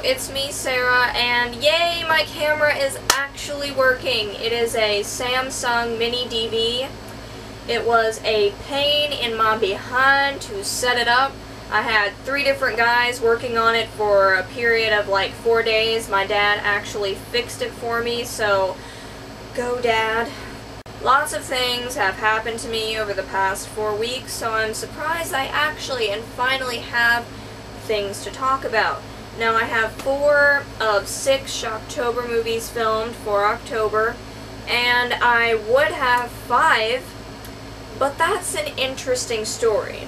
it's me, Sarah, and yay, my camera is actually working. It is a Samsung Mini DV. It was a pain in my behind to set it up. I had 3 different guys working on it for a period of like 4 days. My dad actually fixed it for me, so go Dad. Lots of things have happened to me over the past 4 weeks, so I'm surprised I actually and finally have things to talk about. Now I have 4 of 6 Shocktober movies filmed for October, and I would have 5, but that's an interesting story.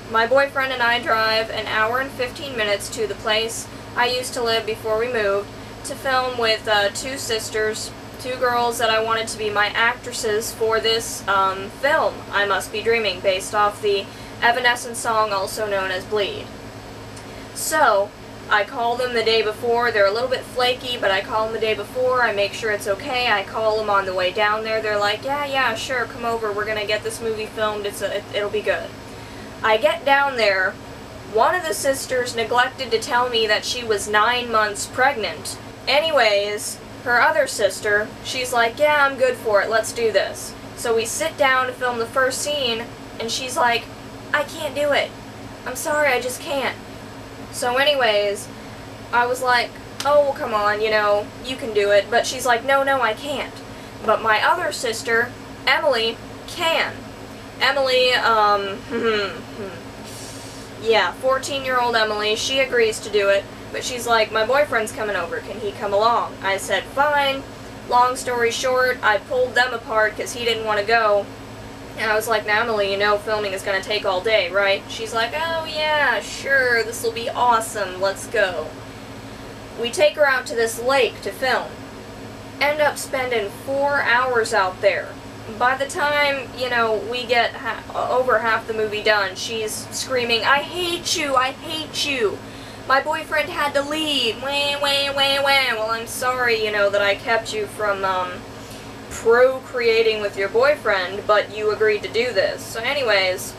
My boyfriend and I drive an hour and 15 minutes to the place I used to live before we moved to film with 2 sisters, 2 girls that I wanted to be my actresses for this film, I Must Be Dreaming, based off the Evanescence song also known as Bleed. So, I call them the day before. They're a little bit flaky, but I call them the day before. I make sure it's okay. I call them on the way down there. They're like, yeah, sure, come over. We're gonna get this movie filmed. It'll be good. I get down there. One of the sisters neglected to tell me that she was 9 months pregnant. Anyways, her other sister, she's like, yeah, I'm good for it. Let's do this. So we sit down to film the first scene, and she's like, I can't do it. I'm sorry, I just can't. So anyways, I was like, oh, well, come on, you know, you can do it. But she's like, no, I can't. But my other sister, Emily, can. Emily, yeah, 14-year-old Emily, she agrees to do it. But she's like, my boyfriend's coming over, can he come along? I said, fine. Long story short, I pulled them apart because he didn't want to go. And I was like, now, Emily, you know filming is going to take all day, right? She's like, oh yeah, sure, this will be awesome, let's go. We take her out to this lake to film. End up spending 4 hours out there. By the time, you know, we get over half the movie done, she's screaming, I hate you, I hate you. My boyfriend had to leave, wah. Well, I'm sorry, you know, that I kept you from, procreating with your boyfriend, but you agreed to do this. So anyways,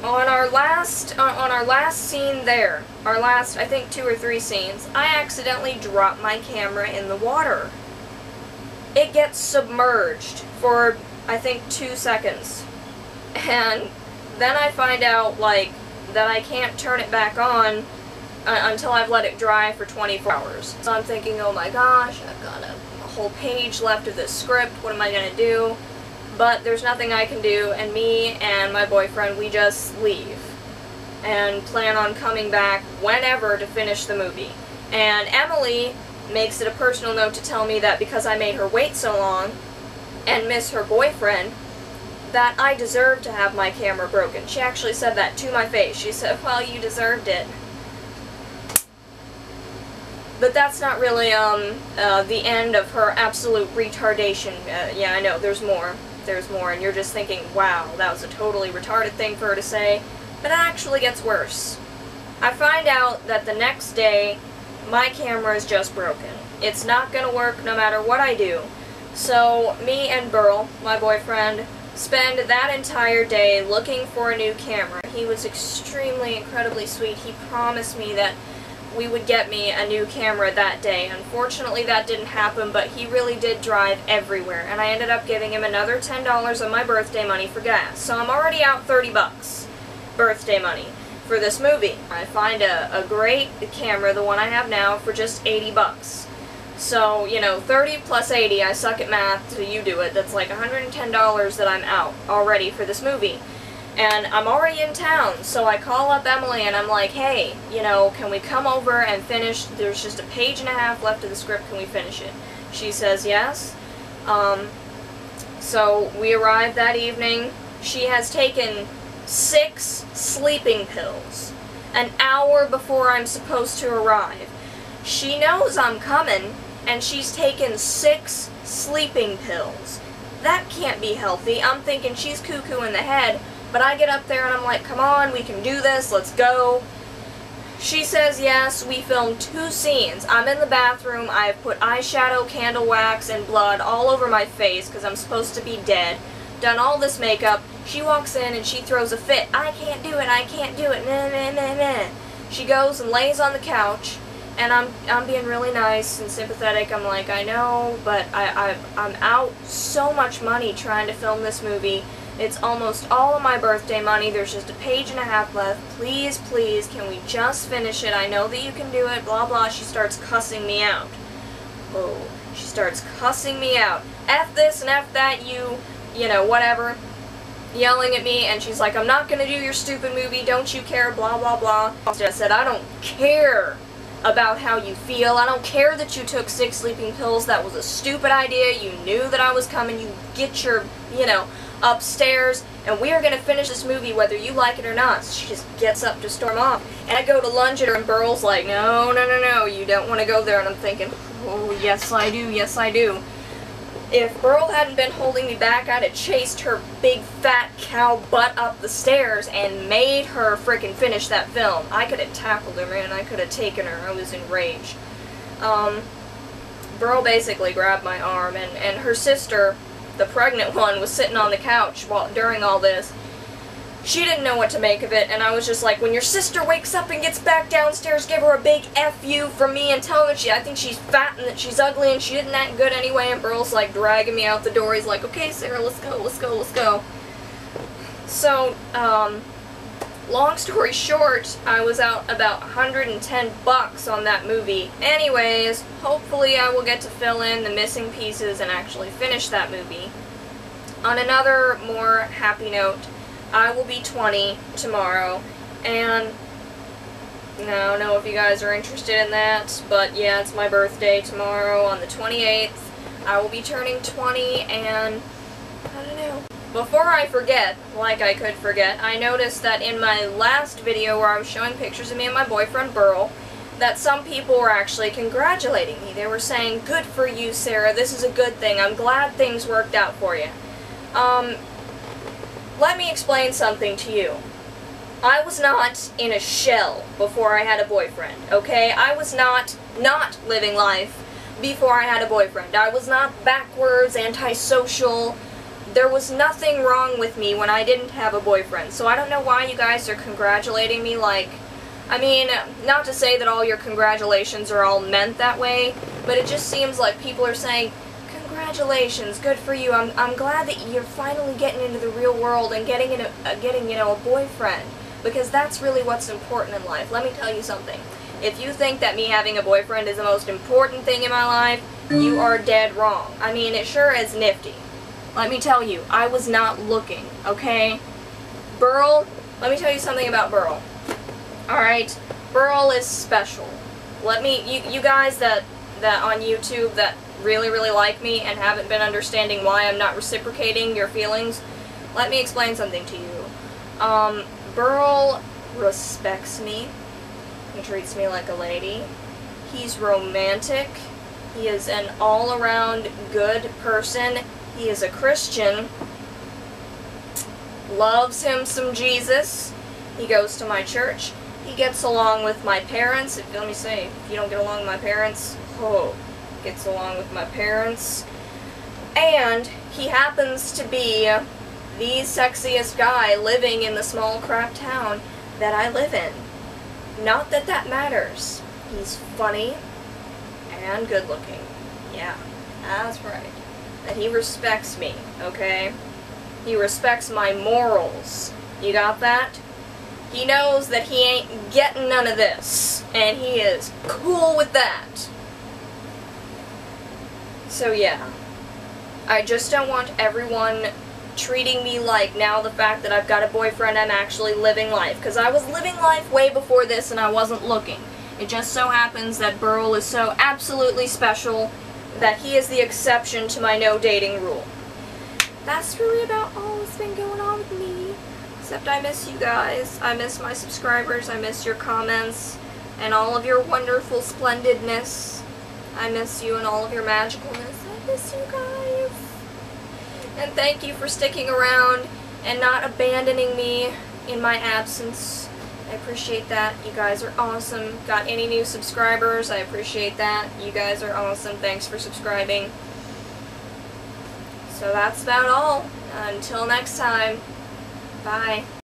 on our last scene there, our last, I think 2 or 3 scenes, I accidentally dropped my camera in the water. It gets submerged for, I think, 2 seconds. And then I find out, like, that I can't turn it back on until I've let it dry for 24 hours. So I'm thinking, oh my gosh, I've got a whole page left of this script, what am I gonna do? But there's nothing I can do, and me and my boyfriend, we just leave and plan on coming back whenever to finish the movie. And Emily makes it a personal note to tell me that because I made her wait so long and miss her boyfriend, that I deserve to have my camera broken. She actually said that to my face. She said, well, you deserved it. But that's not really, the end of her absolute retardation. Yeah, I know, there's more. There's more, and you're just thinking, wow, that was a totally retarded thing for her to say. But it actually gets worse. I find out that the next day, my camera is just broken. It's not gonna work no matter what I do. So, me and Burl, my boyfriend, spend that entire day looking for a new camera. He was extremely, incredibly sweet. He promised me that we would get me a new camera that day. Unfortunately, that didn't happen, but he really did drive everywhere, and I ended up giving him another $10 of my birthday money for gas. So I'm already out 30 bucks birthday money for this movie. I find a great camera, the one I have now, for just 80 bucks. So, you know, 30 plus 80, I suck at math, so you do it. That's like $110 that I'm out already for this movie. And I'm already in town, so I call up Emily and I'm like, hey, you know, can we come over and finish? There's just a page and a half left of the script, can we finish it? She says yes. So we arrived that evening. She has taken 6 sleeping pills an hour before I'm supposed to arrive. She knows I'm coming, and she's taken 6 sleeping pills. That can't be healthy. I'm thinking she's cuckoo in the head. But I get up there and I'm like, come on, we can do this, let's go. She says yes, we filmed 2 scenes. I'm in the bathroom, I've put eyeshadow, candle wax, and blood all over my face because I'm supposed to be dead. Done all this makeup. She walks in and she throws a fit. I can't do it, meh, meh, meh, meh. She goes and lays on the couch, and I'm being really nice and sympathetic. I'm like, I know, but I'm out so much money trying to film this movie. It's almost all of my birthday money. There's just a page and a half left. Please, please, can we just finish it? I know that you can do it, blah, blah. She starts cussing me out. Oh, she starts cussing me out. F this and F that, you know, whatever. Yelling at me, and she's like, I'm not gonna do your stupid movie, don't you care, blah, blah, blah. I said, I don't care about how you feel. I don't care that you took 6 sleeping pills. That was a stupid idea. You knew that I was coming. You get your, you know, upstairs, and we are going to finish this movie whether you like it or not. She just gets up to storm off, and I go to lunge at her, and Burl's like, no, no, no, no, you don't want to go there, and I'm thinking, oh, yes I do, yes I do. If Burl hadn't been holding me back, I'd have chased her big fat cow butt up the stairs and made her frickin' finish that film. I could have tackled her, man. I could have taken her. I was enraged. Burl basically grabbed my arm, and her sister, the pregnant one, was sitting on the couch during all this. She didn't know what to make of it, and I was just like, when your sister wakes up and gets back downstairs, give her a big F you from me and tell her that I think she's fat and that she's ugly and she isn't that good anyway, and Burl's like dragging me out the door. He's like, okay, Sarah, let's go, let's go, let's go. So, long story short, I was out about $110 on that movie. Anyways, hopefully I will get to fill in the missing pieces and actually finish that movie. On another more happy note, I will be 20 tomorrow, and I don't know if you guys are interested in that, but yeah, it's my birthday tomorrow on the 28th. I will be turning 20, and I don't know. Before I forget, like I could forget, I noticed that in my last video where I was showing pictures of me and my boyfriend Burl, that some people were actually congratulating me. They were saying, good for you, Sarah, this is a good thing, I'm glad things worked out for you. Let me explain something to you. I was not in a shell before I had a boyfriend, okay? I was not living life before I had a boyfriend. I was not backwards, antisocial. There was nothing wrong with me when I didn't have a boyfriend. So I don't know why you guys are congratulating me like... I mean, not to say that all your congratulations are all meant that way, but it just seems like people are saying, congratulations, good for you. I'm glad that you're finally getting into the real world and getting you know, a boyfriend, because that's really what's important in life. Let me tell you something. If you think that me having a boyfriend is the most important thing in my life, you are dead wrong. I mean, it sure is nifty. Let me tell you, I was not looking, okay? Burl, let me tell you something about Burl. Alright, Burl is special. You guys that on YouTube that really like me and haven't been understanding why I'm not reciprocating your feelings, let me explain something to you. Burl respects me. He treats me like a lady. He's romantic. He is an all-around good person. He is a Christian. Loves him some Jesus. He goes to my church. He gets along with my parents. Let me say, if you don't get along with my parents, oh, gets along with my parents. And he happens to be the sexiest guy living in the small crap town that I live in. Not that that matters. He's funny and good looking. Yeah, that's right. And he respects me, okay? He respects my morals. You got that? He knows that he ain't getting none of this, and he is cool with that. So yeah, I just don't want everyone treating me like now the fact that I've got a boyfriend I'm actually living life, because I was living life way before this and I wasn't looking. It just so happens that Burl is so absolutely special that he is the exception to my no dating rule. That's really about all that's been going on with me. Except I miss you guys. I miss my subscribers. I miss your comments and all of your wonderful splendidness. I miss you and all of your magicalness. I miss you guys. And thank you for sticking around and not abandoning me in my absence. I appreciate that. You guys are awesome. Got any new subscribers? I appreciate that. You guys are awesome. Thanks for subscribing. So that's about all. Until next time. Bye.